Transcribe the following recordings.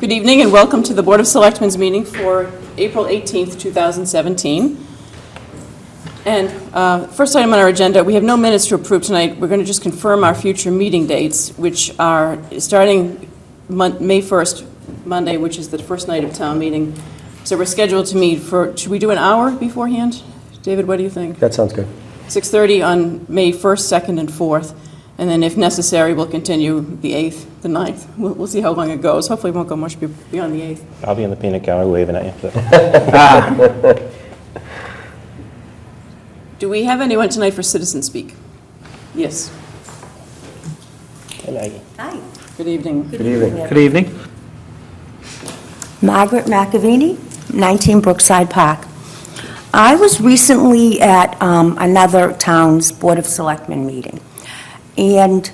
Good evening and welcome to the Board of Selectmen's meeting for April 18th, 2017. And first item on our agenda, we have no minutes to approve tonight. We're going to just confirm our future meeting dates, which are starting May 1st, Monday, which is the first night of town meeting. So we're scheduled to meet for, should we do an hour beforehand? David, what do you think? That sounds good. 6:30 on May 1st, 2nd, and 4th. And then if necessary, we'll continue the 8th, the 9th. We'll see how long it goes. Hopefully it won't go much beyond the 8th. I'll be in the peanut gallery waving at you. Do we have anyone tonight for citizen speak? Yes. Hey, Maggie. Hi. Good evening. Good evening. Yeah. Good evening. Margaret McAvini, 19 Brookside Park. I was recently at another town's Board of Selectmen meeting, and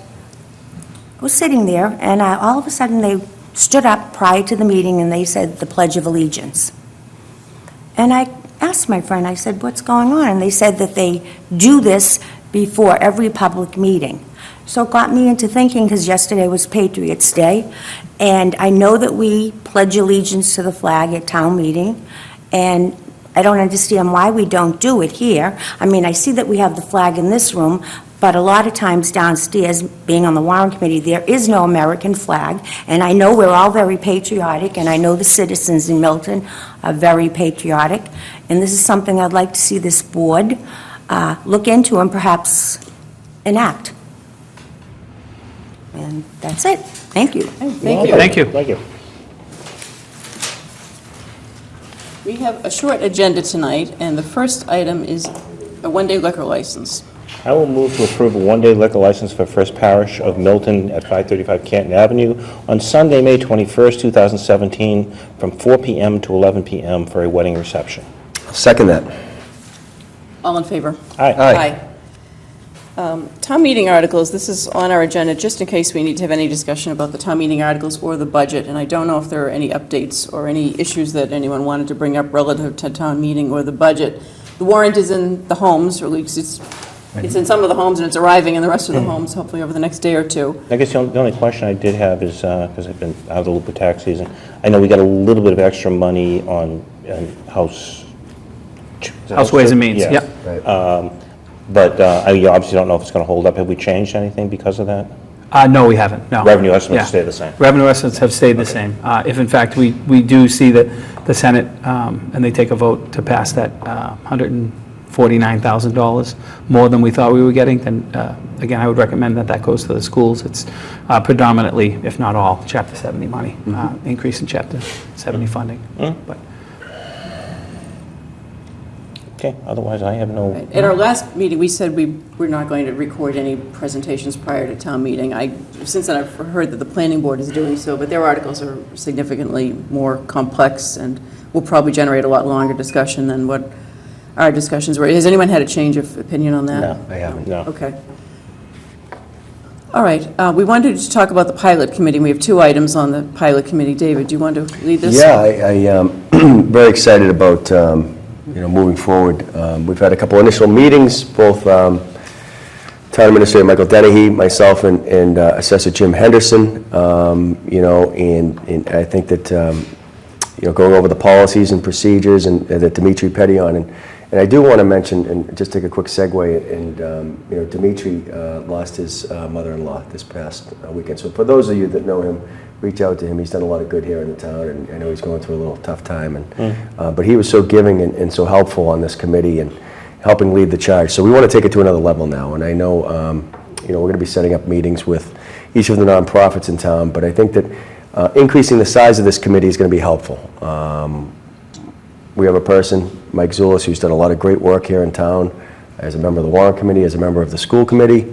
I was sitting there, and all of a sudden they stood up prior to the meeting and they said the Pledge of Allegiance. And I asked my friend, I said, what's going on? And they said that they do this before every public meeting. So it got me into thinking, because yesterday was Patriots' Day, and I know that we pledge allegiance to the flag at town meeting, and I don't understand why we don't do it here. I mean, I see that we have the flag in this room, but a lot of times downstairs, being on the warrant committee, there is no American flag, and I know we're all very patriotic, and I know the citizens in Milton are very patriotic, and this is something I'd like to see this board look into and perhaps enact. And that's it. Thank you. Thank you. Thank you. Thank you. We have a short agenda tonight, and the first item is a one-day liquor license. I will move to approve a one-day liquor license for First Parish of Milton at 535 Canton Avenue on Sunday, May 21st, 2017, from 4 p.m. to 11 p.m. for a wedding reception. I'll second that. All in favor? Aye. Aye. Town meeting articles, this is on our agenda just in case we need to have any discussion about the town meeting articles or the budget, and I don't know if there are any updates or any issues that anyone wanted to bring up relative to town meeting or the budget. The warrant is in the homes, or at least it's in some of the homes, and it's arriving in the rest of the homes, hopefully over the next day or two. I guess the only question I did have is, because I've been out of the loop with tax season, I know we got a little bit of extra money on house... House Ways and Means, Yeah. yep. Right. But you obviously don't know if it's going to hold up. Have we changed anything because of that? No, we haven't, no. Revenue estimates Yeah. stay the same? Revenue estimates have stayed the same. If in fact we do see that the Senate, and they take a vote to pass that $149,000 more than we thought we were getting, then again, I would recommend that that goes to the schools. It's predominantly, if not all, Chapter 70 money, increase in Chapter 70 funding. But Okay, otherwise I have no... At our last meeting, we said we're not going to record any presentations prior to town meeting. Since then, I've heard that the planning board is doing so, but their articles are significantly more complex and will probably generate a lot longer discussion than what our discussions were. Has anyone had a change of opinion on that? No. I haven't. No. Okay. All right. We wanted to talk about the pilot committee. We have two items on the pilot committee. David, do you want to lead this? Yeah, I am very excited about moving forward. We've had a couple initial meetings, both Town Administrator Michael Dennehy, myself, and Assessor Jim Henderson. And I think that going over the policies and procedures and that Dimitri Petty on, and I do want to mention and just take a quick segue. And Dimitri lost his mother-in-law this past weekend. So for those of you that know him, reach out to him. He's done a lot of good here in the town, and I know he's going through a little tough time. And but he was so giving and so helpful on this committee and helping lead the charge. So we want to take it to another level now. And I know we're going to be setting up meetings with each of the nonprofits in town. But I think that increasing the size of this committee is going to be helpful. We have a person, Mike Zulis, who's done a lot of great work here in town as a member of the warrant committee, as a member of the school committee.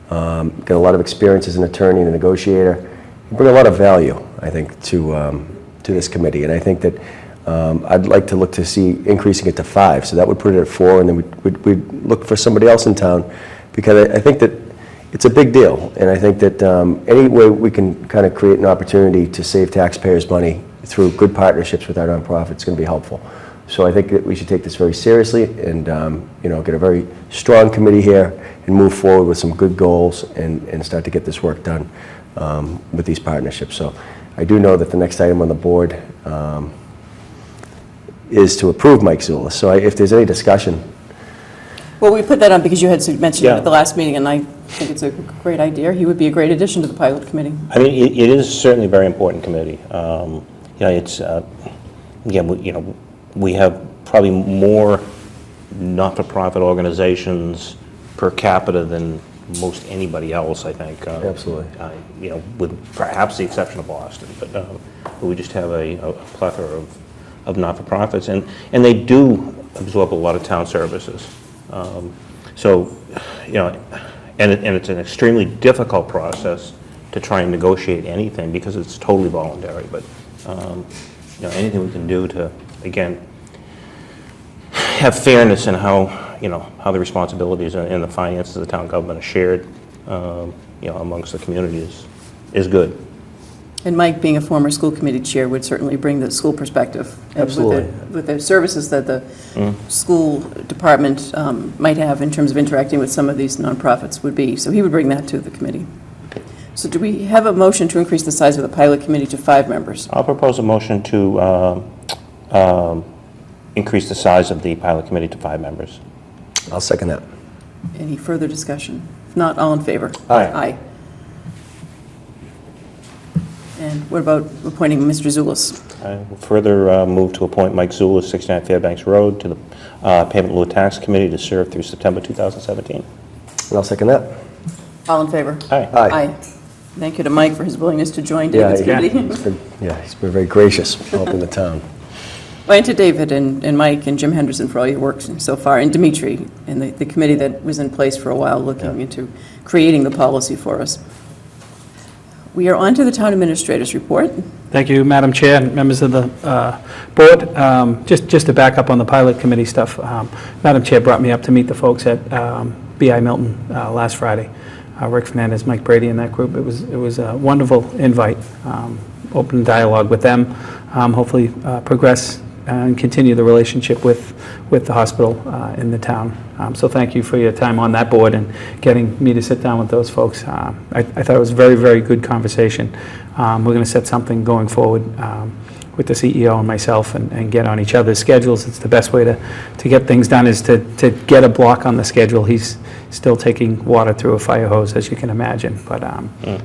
Got a lot of experience as an attorney and a negotiator. Bring a lot of value, I think, to this committee, and I think that I'd like to look to see increasing it to 5. So that would put it at 4, and then we'd look for somebody else in town, because I think that it's a big deal, and I think that any way we can kind of create an opportunity to save taxpayers' money through good partnerships with our nonprofits is going to be helpful. So I think that we should take this very seriously and get a very strong committee here and move forward with some good goals and start to get this work done with these partnerships. So I do know that the next item on the board is to approve Mike Zulis. So if there's any discussion, Well, we put that on because you had mentioned it Yeah. at the last meeting, and I think it's a great idea. He would be a great addition to the pilot committee. I mean, it is certainly a very important committee. It's, we have probably more not-for-profit organizations per capita than most anybody else, I think. Absolutely. With perhaps the exception of Boston, but we just have a plethora of not-for-profits, and they do absorb a lot of town services. And it's an extremely difficult process to try and negotiate anything because it's totally voluntary, but anything we can do to, again, have fairness in how the responsibilities and the finances of the town government are shared, amongst the community is good. And Mike, being a former school committee chair, would certainly bring the school perspective. And Absolutely. With the services that the school department might have in terms of interacting with some of these nonprofits would be. So he would bring that to the committee. So do we have a motion to increase the size of the pilot committee to 5 members? I'll propose a motion to increase the size of the pilot committee to 5 members. I'll second that. Any further discussion? If not, all in favor? Aye. Aye. And what about appointing Mr. Zulis? I will further move to appoint Mike Zulis, 69 Fairbanks Road, to the Payment in lieu of Tax Committee to serve through September 2017. And I'll second that. All in favor? Aye. Aye. Thank you to Mike for his willingness to join Yeah, David's he- committee. he's been very gracious helping the town. Well, and to David and Mike and Jim Henderson for all your work so far, and Dimitri, and the committee that was in place for a while looking into creating the policy for us. We are on to the town administrator's report. Thank you, Madam Chair and members of the board. Just to back up on the pilot committee stuff, Madam Chair brought me up to meet the folks at BI Milton last Friday. Rick Fernandez, Mike Brady, and that group. It was a wonderful invite. Open dialogue with them. Hopefully progress and continue the relationship with the hospital in the town. So thank you for your time on that board and getting me to sit down with those folks. I thought it was a very, very good conversation. We're going to set something going forward with the CEO and myself and get on each other's schedules. It's the best way to get things done is to get a block on the schedule. He's still taking water through a fire hose, as you can imagine. But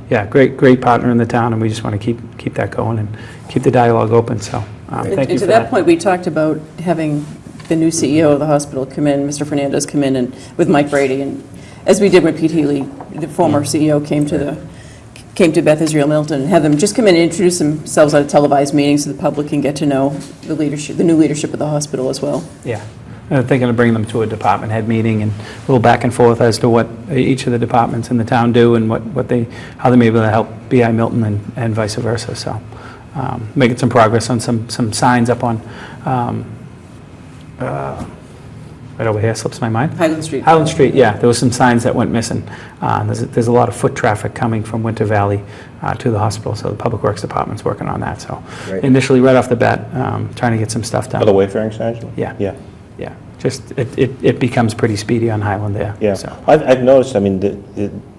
yeah, great partner in the town, and we just want to keep that going and keep the dialogue open. So thank you And for to that point, we talked about having the new CEO of the hospital come in, Mr. Fernandez come in, and with Mike Brady, and as we did when Pete Healy, the former CEO, came to Beth Israel Milton, and have them just come in and introduce themselves at a televised meeting so the public can get to know the new leadership of the hospital as well. Yeah. I'm thinking of bringing them to a department head meeting and a little back and forth as to what each of the departments in the town do and how they may be able to help BI Milton and vice versa. So making some progress on some signs up on, right over here, slips my mind. Highland Street. Highland Street, yeah. There was some signs that went missing. There's a lot of foot traffic coming from Winter Valley to the hospital, so the Public Works Department's working on that. So Great. initially, right off the bat, trying to get some stuff done. For the wayfaring signs? Yeah. Yeah. Yeah, just, it becomes pretty speedy on Highland there. Yeah. So, I've noticed, I mean,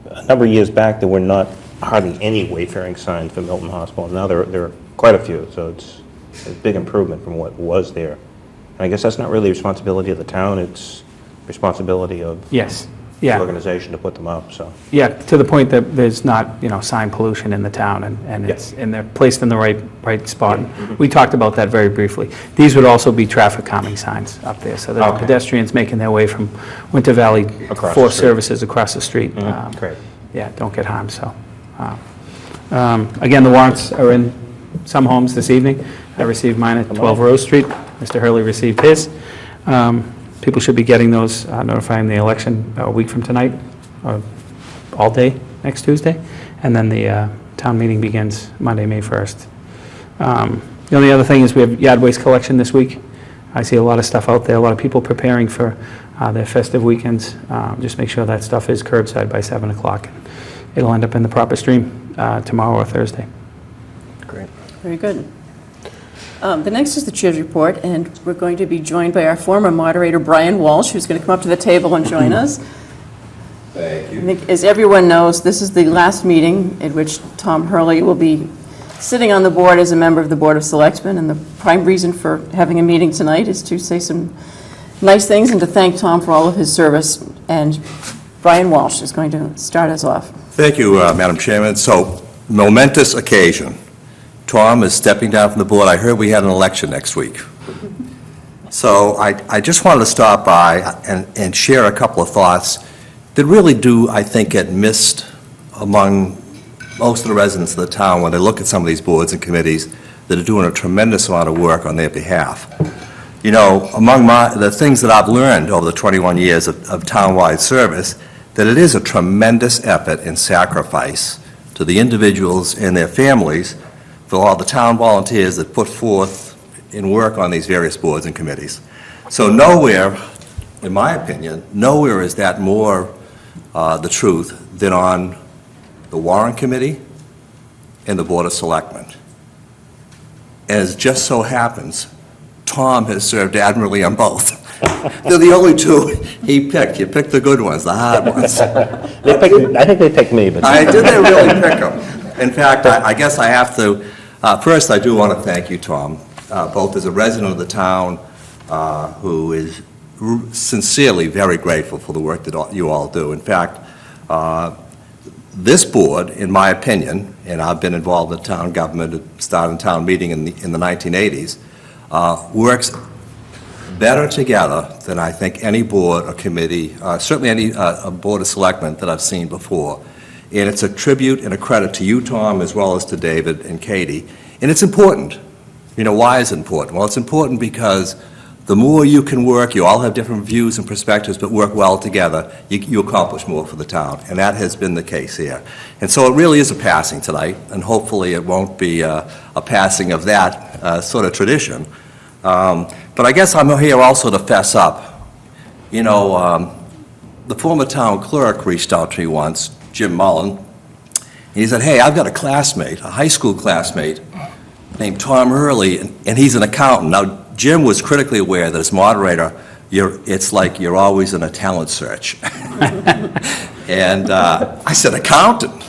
a number of years back, there were not hardly any wayfaring signs for Milton Hospital. Now there are quite a few, so it's a big improvement from what was there. And I guess that's not really responsibility of the town, it's responsibility of yes, the yeah, organization to put them up, so. yeah, to the point that there's not, sign pollution in the town, and they're placed in the right spot. We talked about that very briefly. These would also be traffic calming signs up there, so that Okay. pedestrians making their way from Winter Valley Across for the street. services across the street. Great. Yeah, don't get harmed, so. Again, the warrants are in some homes this evening. I received mine at 12 Rose Street. Mr. Hurley received his. People should be getting those, notifying the election a week from tonight, or all day next Tuesday, and then the town meeting begins Monday, May 1st. The only other thing is we have yard waste collection this week. I see a lot of stuff out there, a lot of people preparing for their festive weekends. Just make sure that stuff is curbside by 7 o'clock. It'll end up in the proper stream tomorrow or Thursday. Great. Very good. The next is the chair's report, and we're going to be joined by our former moderator, Brian Walsh, who's going to come up to the table and join us. Thank you. I think, as everyone knows, this is the last meeting at which Tom Hurley will be sitting on the board as a member of the Board of Selectmen, and the prime reason for having a meeting tonight is to say some nice things and to thank Tom for all of his service. And Brian Walsh is going to start us off. Thank you, Madam Chairman. So, momentous occasion. Tom is stepping down from the board. I heard we had an election next week. So I just wanted to stop by and share a couple of thoughts that really do, I think, get missed among most of the residents of the town when they look at some of these boards and committees that are doing a tremendous amount of work on their behalf. You know, among the things that I've learned over the 21 years of town-wide service, that it is a tremendous effort and sacrifice to the individuals and their families for all the town volunteers that put forth in work on these various boards and committees. So nowhere, in my opinion, nowhere is that more the truth than on the Warrant Committee and the Board of Selectmen. As just so happens, Tom has served admirably on both. They're the only two he picked. You picked the good ones, the hard ones. I think they picked me, but... Did they really pick them? In fact, I guess I have to, first I do want to thank you, Tom, both as a resident of the town who is sincerely very grateful for the work that you all do. In fact, this board, in my opinion, and I've been involved in town government, started in town meeting in the 1980s, works better together than I think any board or committee, certainly any a board of selectmen that I've seen before. And it's a tribute and a credit to you, Tom, as well as to David and Katie. And it's important. You know, why is it important? Well, it's important because the more you can work, you all have different views and perspectives, but work well together, you accomplish more for the town. And that has been the case here. And so it really is a passing tonight, and hopefully it won't be a passing of that sort of tradition. But I guess I'm here also to fess up. You know, the former town clerk reached out to me once, Jim Mullen, and he said, hey, I've got a classmate, a high school classmate, named Tom Hurley, and he's an accountant. Now, Jim was critically aware that as moderator, it's like you're always in a talent search. And I said, accountant?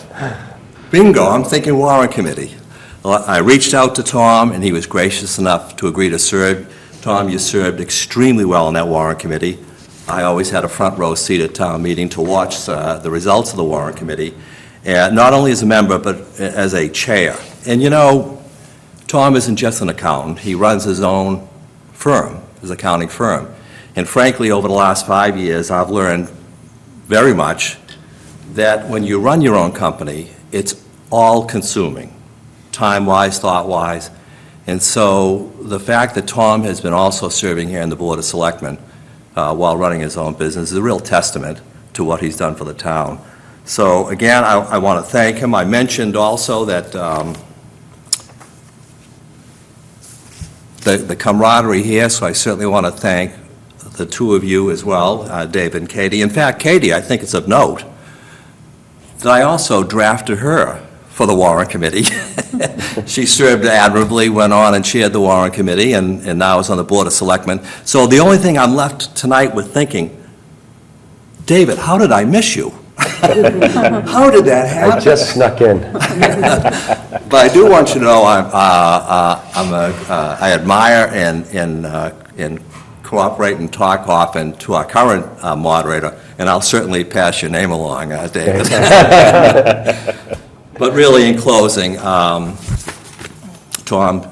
Bingo, I'm thinking Warrant Committee. Well, I reached out to Tom, and he was gracious enough to agree to serve. Tom, you served extremely well on that Warrant Committee. I always had a front row seat at town meeting to watch the results of the Warrant Committee, and not only as a member, but as a chair. And you know, Tom isn't just an accountant. He runs his own firm, his accounting firm. And frankly, over the last 5 years, I've learned very much that when you run your own company, it's all-consuming, time-wise, thought-wise. And so the fact that Tom has been also serving here in the Board of Selectmen while running his own business is a real testament to what he's done for the town. So again, I want to thank him. I mentioned also that the camaraderie here, so I certainly want to thank the two of you as well, Dave and Katie. In fact, Katie, I think it's of note that I also drafted her for the Warrant Committee. She served admirably, went on and chaired the Warrant Committee, and now is on the Board of Selectmen. So the only thing I'm left tonight with thinking, David, how did I miss you? How did that happen? I just snuck in. But I do want you to know I admire and cooperate and talk often to our current moderator, and I'll certainly pass your name along, David. But really, in closing, Tom,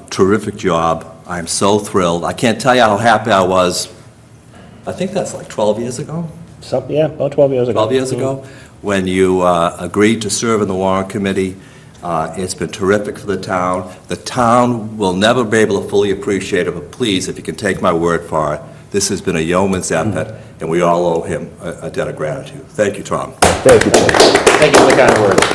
terrific job. I'm so thrilled. I can't tell you how happy I was. I think that's like 12 years ago. Yeah, about 12 years ago. 12 years ago, when you agreed to serve in the Warrant Committee. It's been terrific for the town. The town will never be able to fully appreciate it, but please, if you can take my word for it, this has been a yeoman's effort, and we all owe him a debt of gratitude. Thank you, Tom. Thank you, Tom. Thank you for the kind words.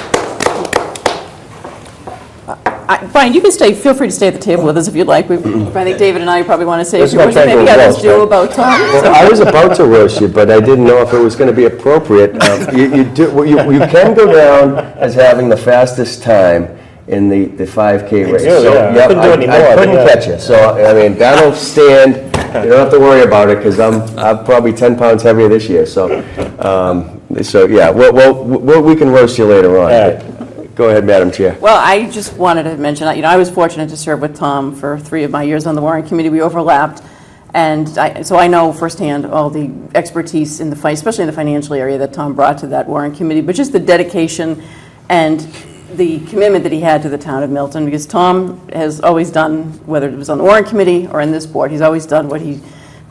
Brian, you can stay, feel free to stay at the table with us if you'd like. I think David and I probably want to say a This few is words, my maybe favorite others roast, do right? about Tom. Well, I was about to roast you, but I didn't know if it was going to be appropriate. You can go down as having the fastest time in the 5K race. do, So, yeah. I yep, couldn't do it anymore, I couldn't but yeah. catch you. So, I mean, that'll stand. You don't have to worry about it because I'm probably 10 pounds heavier this year. So yeah, we can roast you later on. All right. Go ahead, Madam Chair. Well, I just wanted to mention, I was fortunate to serve with Tom for 3 of my years on the warrant committee. We overlapped, and so I know firsthand all the expertise in especially in the financial area that Tom brought to that warrant committee, but just the dedication and the commitment that he had to the town of Milton, because Tom has always done, whether it was on the warrant committee or in this board, he's always done what he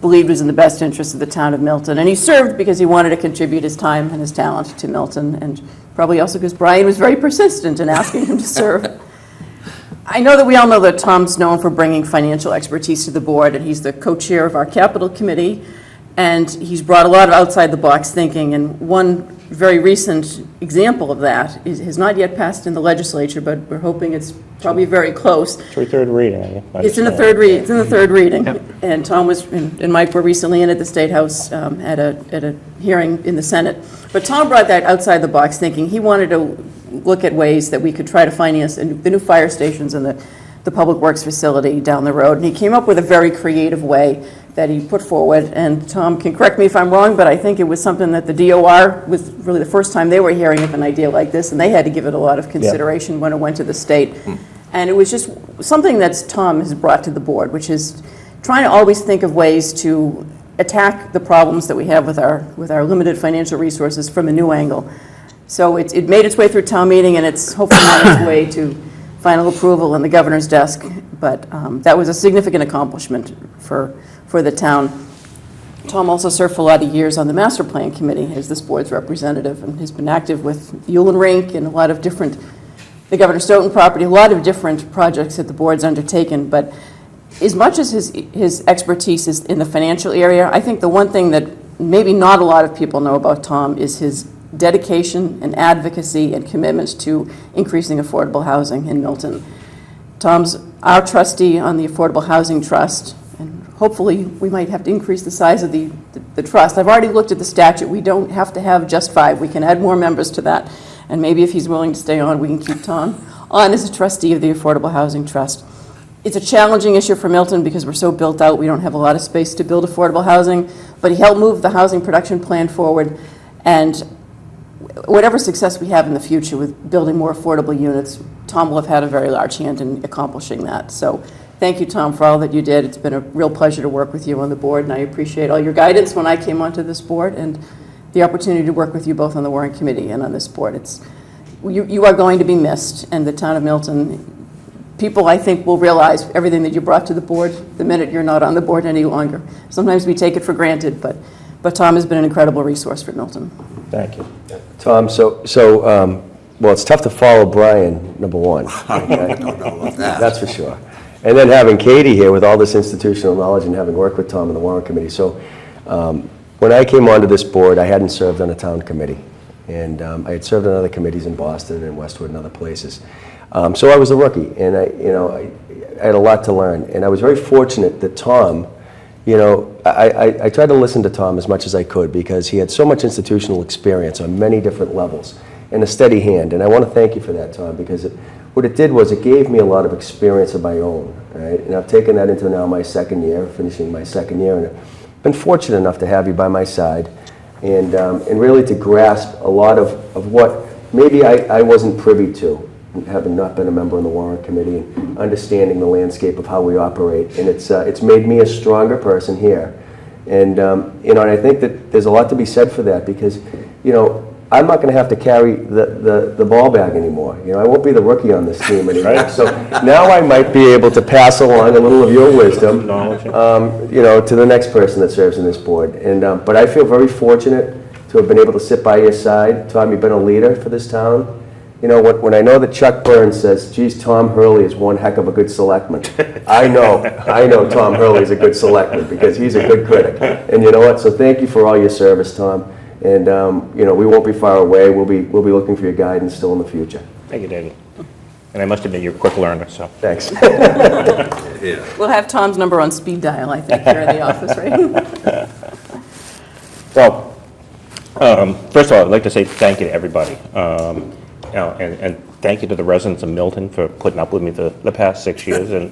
believed was in the best interest of the town of Milton. And he served because he wanted to contribute his time and his talent to Milton, and probably also because Brian was very persistent in asking him to serve. I know that we all know that Tom's known for bringing financial expertise to the board, and he's the co-chair of our capital committee, and he's brought a lot of outside-the-box thinking, and one very recent example of that has not yet passed in the legislature, but we're hoping it's probably very close. It's your third reading. It's in the third reading. It's in the third reading. And Tom and Mike were recently in at the State House at a hearing in the Senate. But Tom brought that outside the box thinking. He wanted to look at ways that we could try to finance the new fire stations and the public works facility down the road. And he came up with a very creative way that he put forward. And Tom can correct me if I'm wrong, but I think it was something that the DOR was really the first time they were hearing of an idea like this, and they had to give it a lot of consideration when it went to the state. And it was just something that Tom has brought to the board, which is trying to always think of ways to attack the problems that we have with our limited financial resources from a new angle. So it made its way through town meeting, and it's hopefully on its way to final approval on the governor's desk. But that was a significant accomplishment for the town. Tom also served for a lot of years on the master plan committee as this board's representative, and has been active with Yulin Rink and a lot of different, the Governor Stoughton property, a lot of different projects that the board's undertaken. But as much as his expertise is in the financial area, I think the one thing that maybe not a lot of people know about Tom is his dedication and advocacy and commitment to increasing affordable housing in Milton. Tom's our trustee on the Affordable Housing Trust, and hopefully we might have to increase the size of the trust. I've already looked at the statute. We don't have to have just 5. We can add more members to that, and maybe if he's willing to stay on, we can keep Tom on as a trustee of the Affordable Housing Trust. It's a challenging issue for Milton because we're so built out. We don't have a lot of space to build affordable housing, but he helped move the housing production plan forward, and whatever success we have in the future with building more affordable units, Tom will have had a very large hand in accomplishing that. So thank you, Tom, for all that you did. It's been a real pleasure to work with you on the board, and I appreciate all your guidance when I came onto this board and the opportunity to work with you both on the warrant committee and on this board. You are going to be missed, and the town of Milton, people, I think, will realize everything that you brought to the board the minute you're not on the board any longer. Sometimes we take it for granted, but Tom has been an incredible resource for Milton. Thank you. Tom, well, it's tough to follow Brian, number one. Okay? I don't know about that. That's for sure. And then having Katie here with all this institutional knowledge and having worked with Tom in the warrant committee. So when I came onto this board, I hadn't served on a town committee. And I had served on other committees in Boston and Westwood and other places. So I was a rookie, and I had a lot to learn. And I was very fortunate that Tom, I tried to listen to Tom as much as I could because he had so much institutional experience on many different levels and a steady hand. And I want to thank you for that, Tom, because what it did was it gave me a lot of experience of my own, right? And I've taken that into now my second year, finishing my second year, and I've been fortunate enough to have you by my side and really to grasp a lot of what maybe I wasn't privy to, having not been a member of the warrant committee and understanding the landscape of how we operate. And it's made me a stronger person here. And, and I think that there's a lot to be said for that because, I'm not going to have to carry the ball bag anymore. I won't be the rookie on this team anymore. Right. So now I might be able to pass along a little of your wisdom, to the next person that serves in this board. And, but I feel very fortunate to have been able to sit by your side. Tom, you've been a leader for this town. When I know that Chuck Burns says, geez, Tom Hurley is one heck of a good selectman, I know Tom Hurley is a good selectman because he's a good critic. And you know what? So thank you for all your service, Tom. And, we won't be far away. We'll be looking for your guidance still in the future. Thank you, David. And I must admit, you're a quick learner, so. Thanks. Yeah. We'll have Tom's number on speed dial, I think, here in the office, right? Well, first of all, I'd like to say thank you to everybody. And thank you to the residents of Milton for putting up with me the past 6 years, and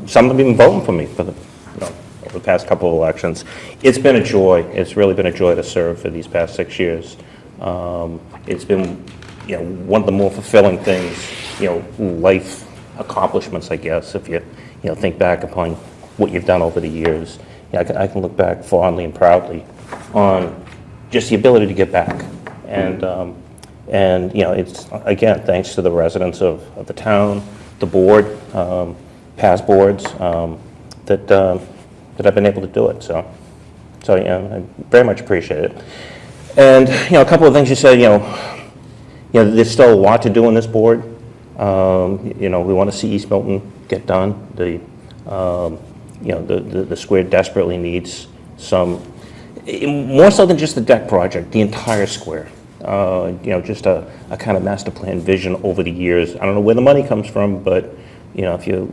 some of them even voting for me for over the past couple of elections. It's been a joy. It's really been a joy to serve for these past 6 years. It's been one of the more fulfilling things, life accomplishments, I guess, if you think back upon what you've done over the years. I can look back fondly and proudly on just the ability to get back. And it's, again, thanks to the residents of the town, the board, past boards, that I've been able to do it. So I very much appreciate it. And, a couple of things you said, there's still a lot to do on this board. We want to see East Milton get done. The square desperately needs some, more so than just the deck project, the entire square. Just a kind of master plan vision over the years. I don't know where the money comes from, but, if you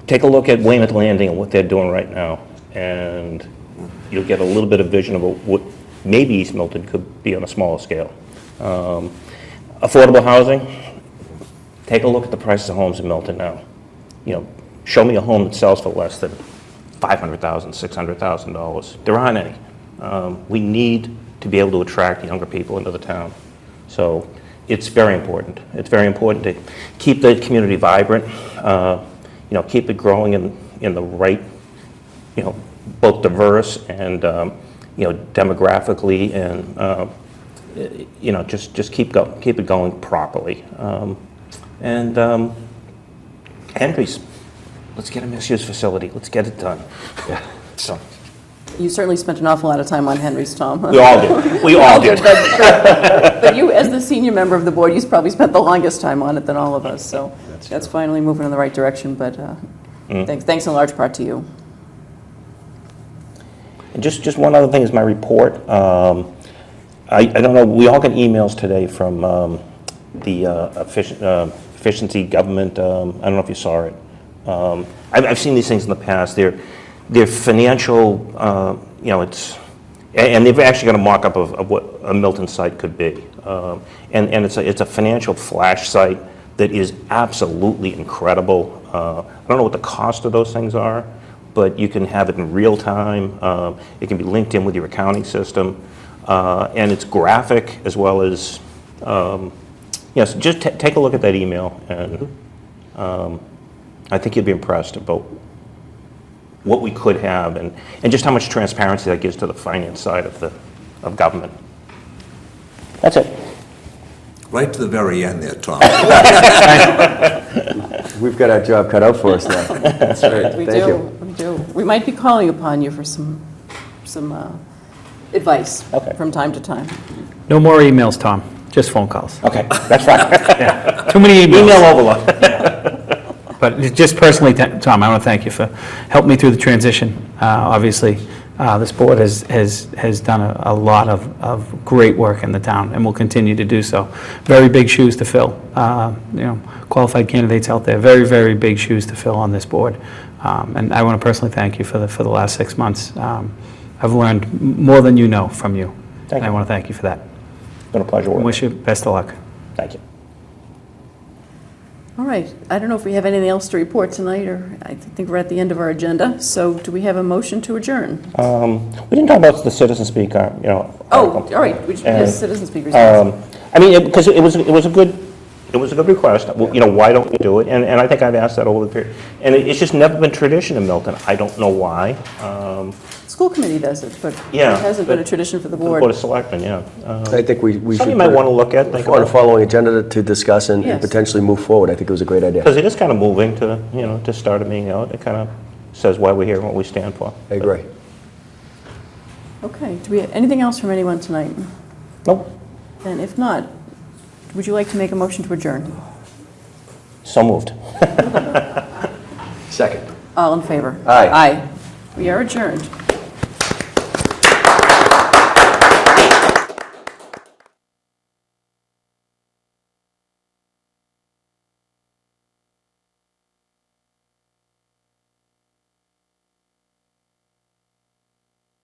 take a look at Weymouth Landing and what they're doing right now, and you'll get a little bit of vision of what maybe East Milton could be on a smaller scale. Affordable housing, take a look at the prices of homes in Milton now. Show me a home that sells for less than $500,000, $600,000. There aren't any. We need to be able to attract younger people into the town. So it's very important. It's very important to keep the community vibrant, keep it growing in the right, both diverse and, demographically, and, just keep it going properly. Henry's, let's get a mixed-use facility. Let's get it done. Yeah. So. You certainly spent an awful lot of time on Henry's, Tom. We all did. We all did. But you, as the senior member of the board, you probably spent the longest time on it than all of us, so that's finally moving in the right direction, but thanks in large part to you. And just one other thing is my report. I don't know, we all got emails today from the efficiency government. I don't know if you saw it. I've seen these things in the past. They're financial, and they've actually got a mock-up of what a Milton site could be. And it's a financial flash site that is absolutely incredible. I don't know what the cost of those things are, but you can have it in real time. It can be linked in with your accounting system. And it's graphic as well as, so just take a look at that email, and I think you'll be impressed about what we could have, and just how much transparency that gives to the finance side of government. That's it. Right to the very end there, Tom. We've got our job cut out for us now. That's right. We Thank do. you. We do. We might be calling upon you for some advice from time to time. No more emails, Tom, just phone calls. Okay, that's fine. Too many emails. Email overload. But just personally, Tom, I want to thank you for helping me through the transition. Obviously, this board has done a lot of great work in the town, and will continue to do so. Very big shoes to fill. Qualified candidates out there, very, very big shoes to fill on this board. And I want to personally thank you for the last 6 months. I've learned more than you know from you. Thank you. And I want to thank you for that. It's been a pleasure I working. wish you best of luck. Thank you. All right. I don't know if we have anything else to report tonight, or I think we're at the end of our agenda. So do we have a motion to adjourn? We didn't talk about the citizen speak, Oh, all right. Yes, citizen speakers. I mean, because it was a good request. Why don't we do it? And I think I've asked that over the period. And it's just never been tradition in Milton. I don't know why. School committee does it, but Yeah, it hasn't been a but tradition for the Board board. of Selectmen, yeah. I think we should. Something you might want to look at, think on a about. following agenda to discuss and Yes. potentially move forward. I think it was a great idea. Because it is kind of moving to start a meeting out. It kind of says why we're here and what we stand for. I agree. Okay. Do we have anything else from anyone tonight? Nope. And if not, would you like to make a motion to adjourn? So moved. Second. All in favor? Aye. Aye. We are adjourned.